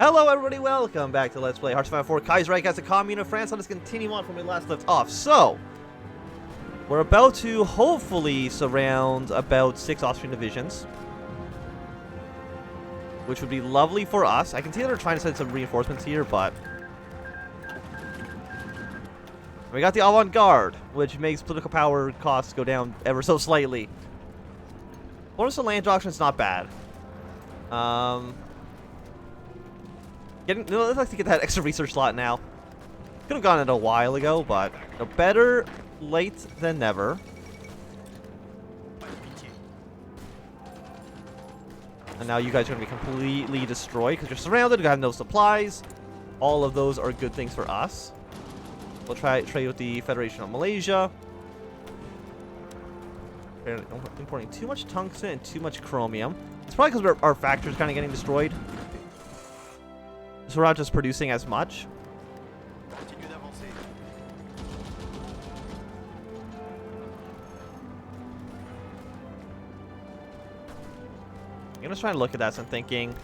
Hello everybody, welcome back to Let's Play HOI4 Kaiserreich Commune of France. Let us continue on from where we last left off. So, we're about to hopefully surround about 6 Austrian divisions, which would be lovely for us. I can see that they're trying to send some reinforcements here, but we got the avant-garde, which makes political power costs go down ever so slightly. Bonus to land auction is not bad. Let's like to get that extra research slot now. Could have gotten it a while ago, but better late than never. And now you guys are going to be completely destroyed because you're surrounded. You have no supplies. All of those are good things for us. We'll try trade with the Federation of Malaysia. They're importing too much tungsten and too much chromium. It's probably because our factory's kind of getting destroyed. So we're not just producing as much. I'm just trying to look at that and thinking,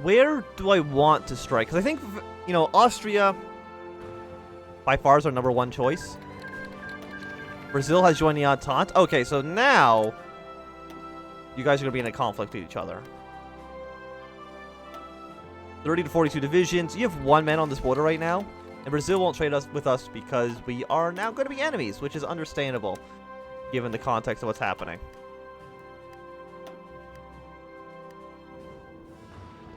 where do I want to strike? Because I think, you know, Austria by far is our #1 choice. Brazil has joined the Entente. Okay, so now you guys are going to be in a conflict with each other. 30 to 42 divisions. You have 1 man on this border right now, and Brazil won't trade with us because we are now going to be enemies, which is understandable given the context of what's happening.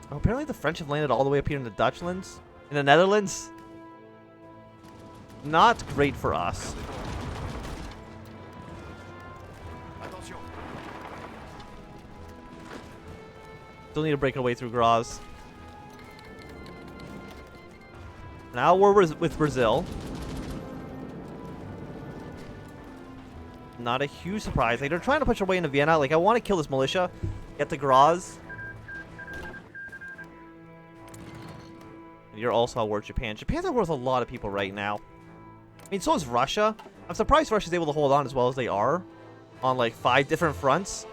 Oh, apparently the French have landed all the way up here in the Dutchlands, in the Netherlands. Not great for us. Still need to break our way through Graz. Now we're with Brazil. Not a huge surprise. Like, they're trying to push their way into Vienna. Like, I want to kill this militia. Get to Graz. And you're also at war with Japan. Japan's at war with a lot of people right now. I mean, so is Russia. I'm surprised Russia's able to hold on as well as they are. On, like, 5 different fronts.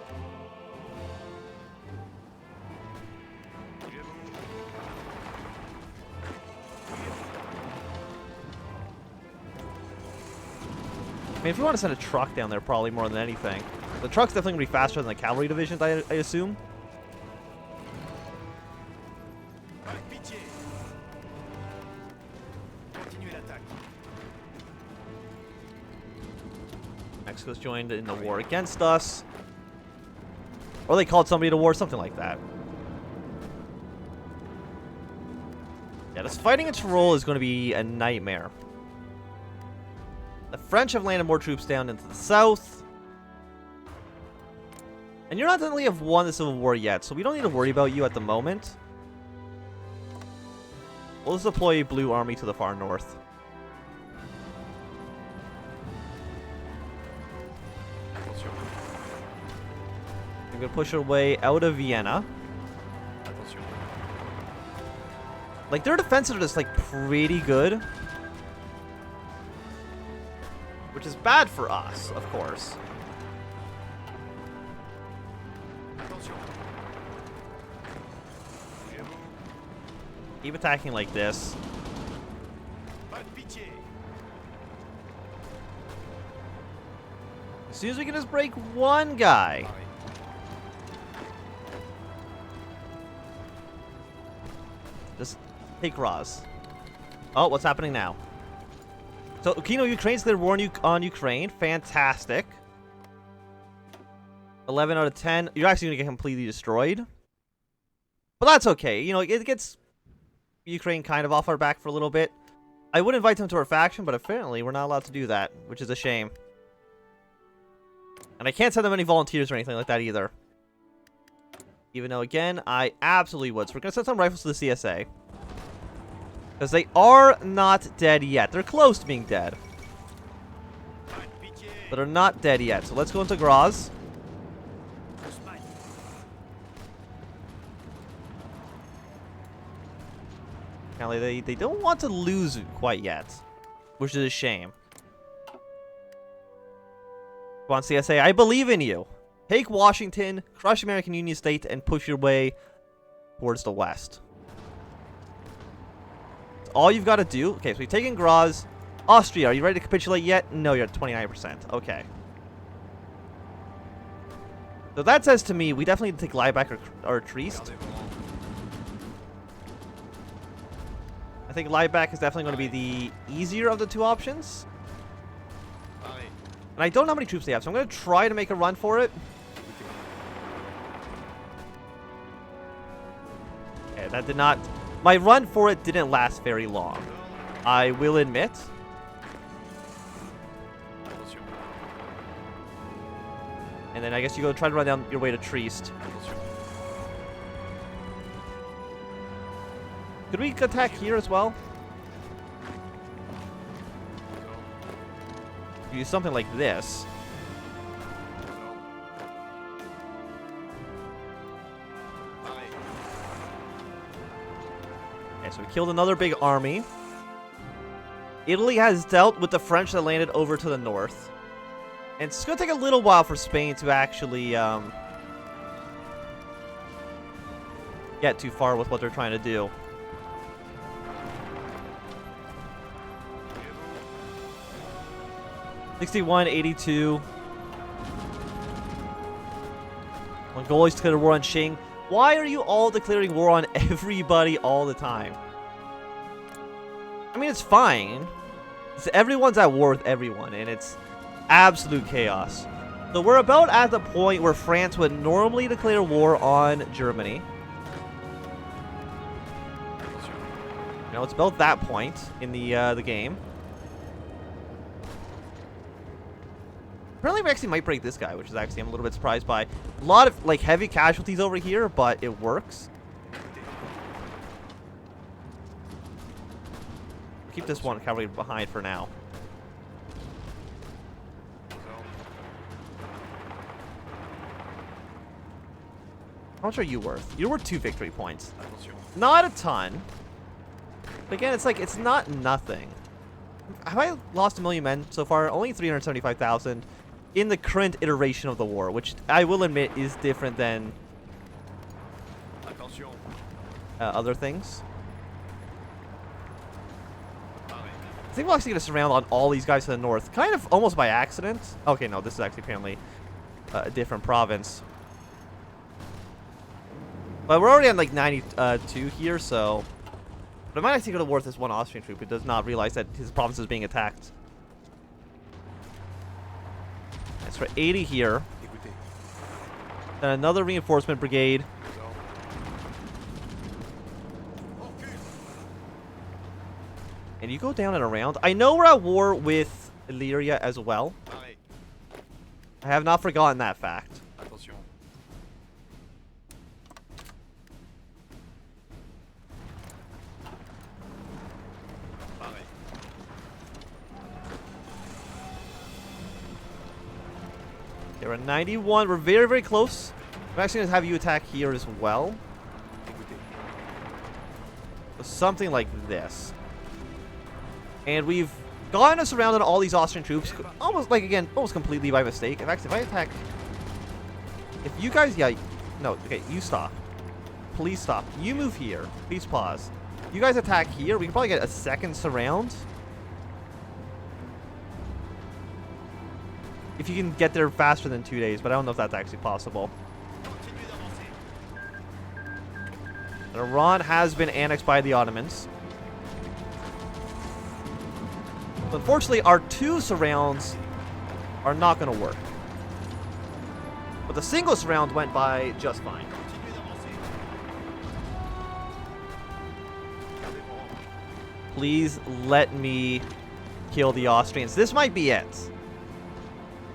I mean, if you want to send a truck down there, probably more than anything. The truck's definitely going to be faster than the cavalry divisions, I assume. Mexico's joined in the war against us. Or they called somebody to war, something like that. Yeah, this fighting in Tyrol is going to be a nightmare. The French have landed more troops down into the south. And you're not technically have won the Civil War yet, so we don't need to worry about you at the moment. We'll just deploy a blue army to the far north. We're going to push our way out of Vienna. Like, their defenses are just, like, pretty good. Which is bad for us, of course. Keep attacking like this. As soon as we can just break one guy. Just take Raz. Oh, what's happening now? So, Kino, Ukraine's declared war on Ukraine. Fantastic. 11 out of 10. You're actually going to get completely destroyed. But that's okay. You know, it gets Ukraine kind of off our back for a little bit. I would invite them to our faction, but apparently we're not allowed to do that, which is a shame. And I can't send them any volunteers or anything like that either. Even though, again, I absolutely would. So we're going to send some rifles to the CSA. Because they are not dead yet. They're close to being dead. But they're not dead yet. So let's go into Graz. Apparently they don't want to lose quite yet. Which is a shame. Come on, CSA. I believe in you. Take Washington, crush American Union State, and push your way towards the west. That's all you've got to do. Okay, so we've taken Graz. Austria, are you ready to capitulate yet? No, you're at 29%. Okay. So that says to me, we definitely need to take Liebeck or Triest. I think Liebeck is definitely going to be the easier of the two options. And I don't know how many troops they have, so I'm going to try to make a run for it. Okay, that did not... My run for it didn't last very long, I will admit. And then I guess you go try to run down your way to Triest. Could we attack here as well? Use something like this. Okay, so we killed another big army. Italy has dealt with the French that landed over to the north. And it's going to take a little while for Spain to actually get too far with what they're trying to do. '61, 82. Mongolia declared war on Qing. Why are you all declaring war on everybody all the time? I mean, it's fine. Everyone's at war with everyone, and it's absolute chaos. So we're about at the point where France would normally declare war on Germany. You know, it's about that point in the game. Apparently we actually might break this guy, which is actually I'm a little bit surprised by. A lot of like heavy casualties over here, but it works. Keep this one cavalry behind for now. How much are you worth? You're worth 2 victory points. Not a ton. But again, it's like, it's not nothing. Have I lost 1 million men so far? Only 375,000 in the current iteration of the war, which I will admit is different than other things. I think we're actually going to surround on all these guys to the north, kind of almost by accident. Okay, no, this is actually apparently a different province. But we're already on like 92 here, so... But I might actually go to war with this one Austrian troop who does not realize that his province is being attacked. That's for 80 here. Then another reinforcement brigade. And you go down and around. I know we're at war with Illyria as well. I have not forgotten that fact. Okay, we're at 91. We're very, very close. I'm actually going to have you attack here as well. Something like this. And we've gotten us around on all these Austrian troops. Almost, like, again, almost completely by mistake. In fact, if I attack... If you guys... Yeah, no, okay, you stop. Please stop. You move here. Please pause. You guys attack here. We can probably get a second surround. If you can get there faster than 2 days, but I don't know if that's actually possible. And Iran has been annexed by the Ottomans. So unfortunately, our 2 surrounds are not going to work. But the single surround went by just fine. Please let me kill the Austrians. This might be it.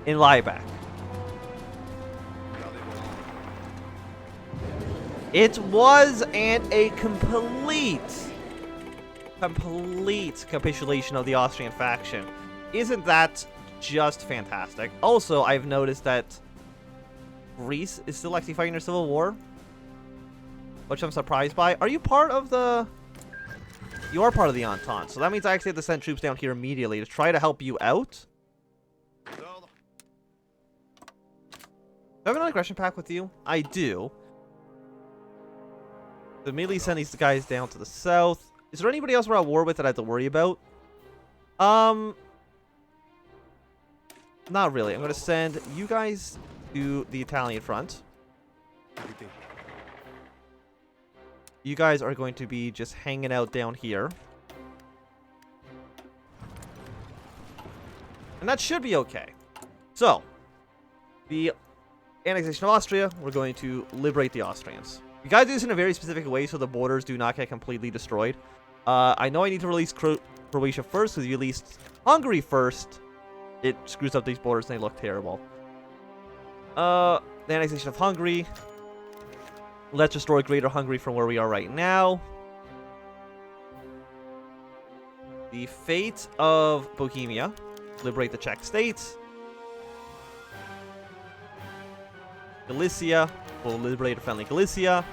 In Liebeck. It was a complete capitulation of the Austrian faction. Isn't that just fantastic? Also, I've noticed that Greece is still actually fighting their civil war, which I'm surprised by. Are you part of the... You are part of the Entente, so that means I actually have to send troops down here immediately to try to help you out. I have an aggression pact with you? I do. So immediately send these guys down to the south. Is there anybody else we're at war with that I have to worry about? Not really. I'm going to send you guys to the Italian front. You guys are going to be just hanging out down here. And that should be okay. So, the annexation of Austria, we're going to liberate the Austrians. You gotta do this in a very specific way so the borders do not get completely destroyed. I know I need to release Croatia first, because if you release Hungary first, it screws up these borders and they look terrible. The annexation of Hungary. Let's destroy Greater Hungary from where we are right now. The fate of Bohemia. Liberate the Czech states. Galicia. We'll liberate a friendly Galicia.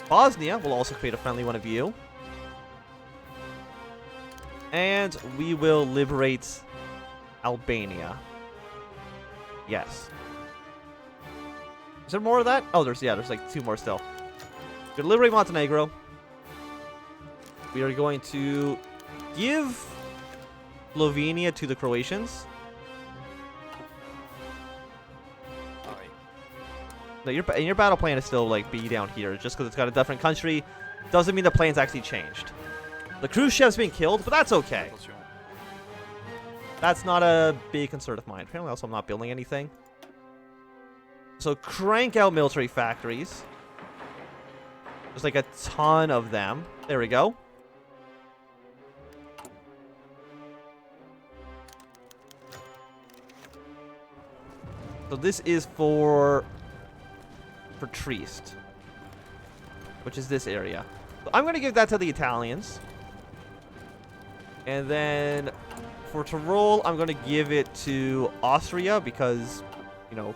Bosnia will also create a friendly one of you. And we will liberate Albania. Yes. Is there more of that? Oh, there's like 2 more still. We're gonna liberate Montenegro. We are going to give Slovenia to the Croatians. No, your battle plan is still like be down here. Just because it's got a different country doesn't mean the plan's actually changed. The cruise ship's being killed, but that's okay. That's not a big concern of mine. Apparently, also I'm not building anything. So crank out military factories. There's like a ton of them. There we go. So this is for Trieste, which is this area. So I'm going to give that to the Italians. And then for Tyrol, I'm going to give it to Austria because, you know,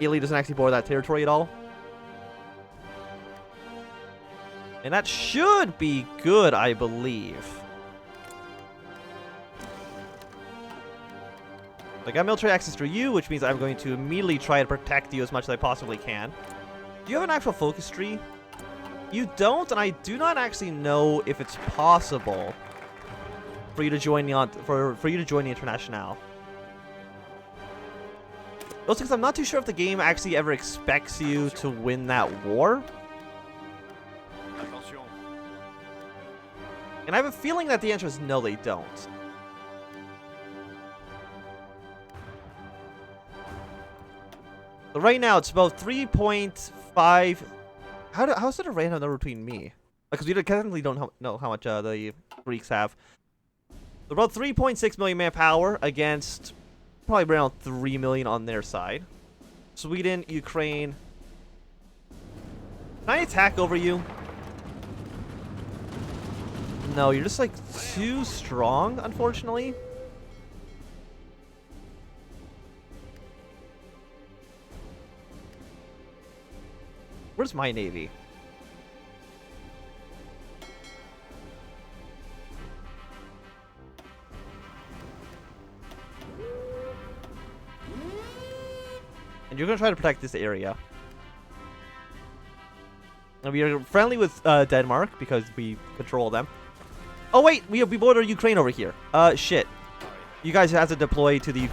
Italy doesn't actually border that territory at all. And that should be good, I believe. I got military access through you, which means I'm going to immediately try to protect you as much as I possibly can. Do you have an actual focus tree? You don't, and I do not actually know if it's possible for you to join the for you to join the Internationale. Also, because I'm not too sure if the game actually ever expects you to win that war. And I have a feeling that the answer is no, they don't. So right now, it's about 3.5. How is it a random number between me? Because we technically don't know how much the Greeks have. So about 3.6 million manpower against probably around 3 million on their side. Sweden, Ukraine. Can I attack over you? No, you're just like too strong, unfortunately. Where's my navy? And you're gonna try to protect this area. And we are friendly with Denmark because we control them. Oh wait, we border Ukraine over here. Shit. You guys have to deploy to the.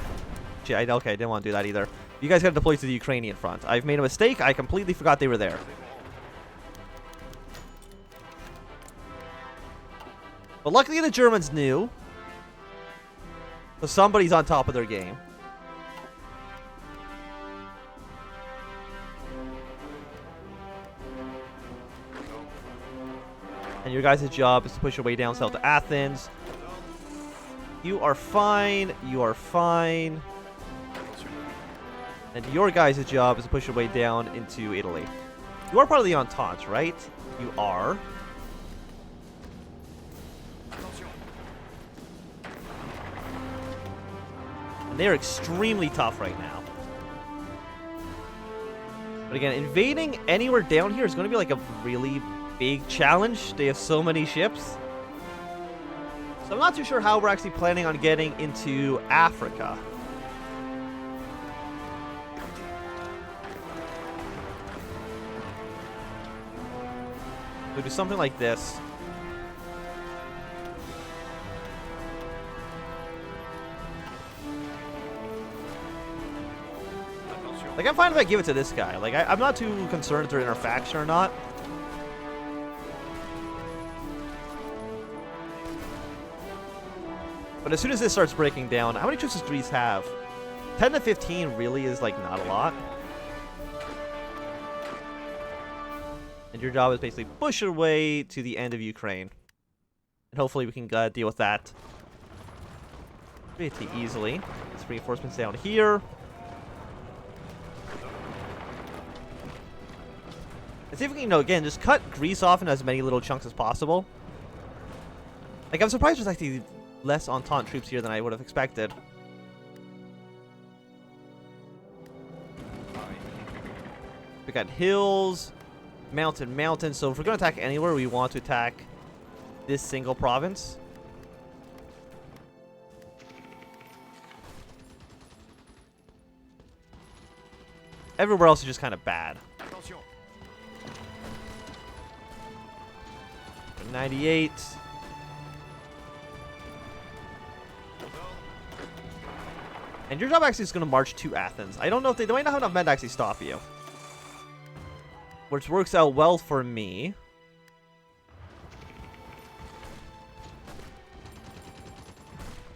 Shit, okay, I didn't want to do that either. You guys got to deploy to the Ukrainian front. I've made a mistake. I completely forgot they were there. But luckily the Germans knew. So somebody's on top of their game. And your guys' job is to push your way down south to Athens. You are fine. You are fine. And your guys' job is to push your way down into Italy. You are part of the Entente, right? You are. And they're extremely tough right now. But again, invading anywhere down here is going to be like a really big challenge. They have so many ships. So I'm not too sure how we're actually planning on getting into Africa. We'll do something like this. Like, I'm fine if I give it to this guy. Like, I'm not too concerned if they're in our faction or not. But as soon as this starts breaking down, how many troops does Greece have? 10 to 15 really is, like, not a lot. And your job is basically push your way to the end of Ukraine. And hopefully we can deal with that pretty easily. Let's reinforcements down here. And see if we can, again, just cut Greece off in as many little chunks as possible. Like, I'm surprised there's actually less Entente troops here than I would have expected. We got hills, mountain. So if we're going to attack anywhere, we want to attack this single province. Everywhere else is just kind of bad. 98. And your job actually is going to march to Athens. I don't know if they might not have enough men to actually stop you. Which works out well for me.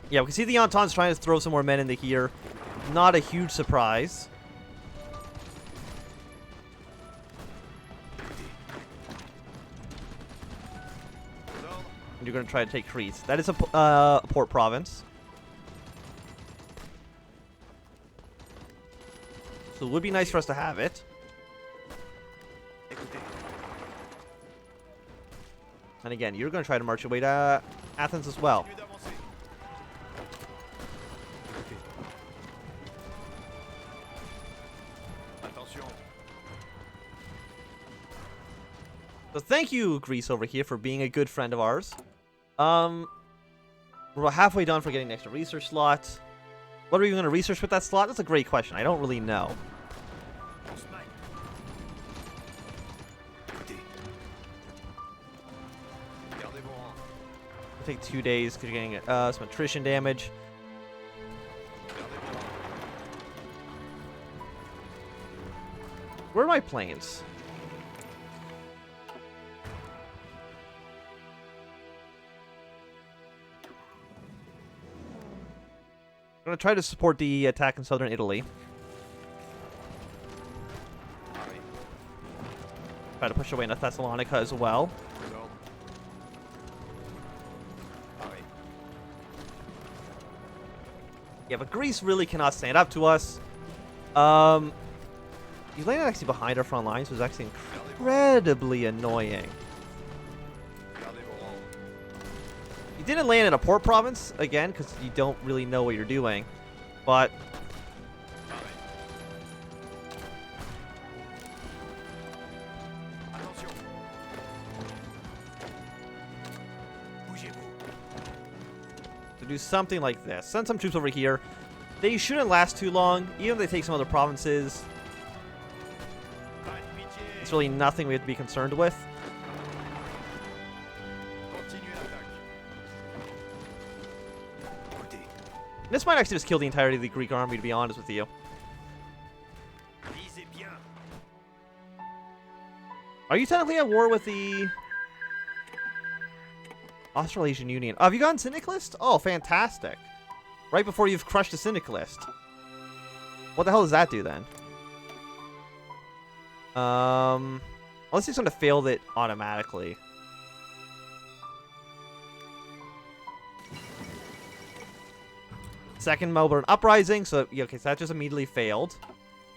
Yeah, we can see the Entente's trying to throw some more men into here. Not a huge surprise. And you're going to try to take Crete. That is a port province. So it would be nice for us to have it. And again, you're going to try to march your way to Athens as well. So thank you, Greece, over here, for being a good friend of ours. We're about halfway done for getting an extra research slot. What are we going to research with that slot? That's a great question. I don't really know. It'll take 2 days because you're getting some attrition damage. Where are my planes? I'm going to try to support the attack in southern Italy. Try to push away into Thessalonica as well. Yeah, but Greece really cannot stand up to us. You landed actually behind our front lines, which was actually incredibly annoying. You didn't land in a port province, again, because you don't really know what you're doing. But to do something like this. Send some troops over here. They shouldn't last too long, even if they take some other provinces. It's really nothing we have to be concerned with. This might actually just kill the entirety of the Greek army, to be honest with you. Are you technically at war with the Australasian Union? Oh, have you gotten Syndicalist? Oh, fantastic. Right before you've crushed the Syndicalist. What the hell does that do then? Unless he's going to fail it automatically. Second Melbourne Uprising. So, yeah, okay, so that just immediately failed.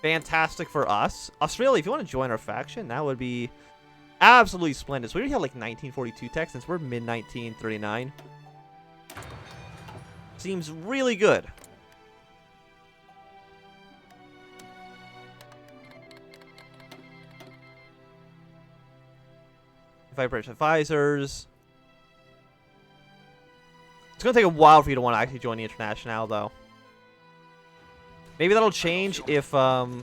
Fantastic for us. Australia, if you want to join our faction, that would be absolutely splendid. So we already have like 1942 tech since we're mid-1939. Seems really good. Vibration advisors. It's going to take a while for you to want to actually join the International, though. Maybe that'll change if the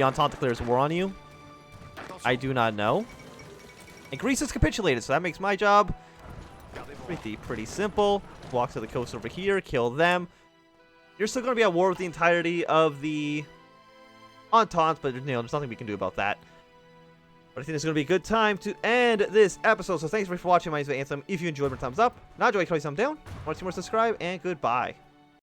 Entente declares war on you. I do not know. And Greece has capitulated, so that makes my job pretty simple. Walk to the coast over here, kill them. You're still going to be at war with the entirety of the Entente, but there's nothing we can do about that. But I think it's going to be a good time to end this episode. So thanks for watching. My name is Anthem. If you enjoyed, thumbs up. Not enjoyed, thumbs down. Want to see more, subscribe, and goodbye.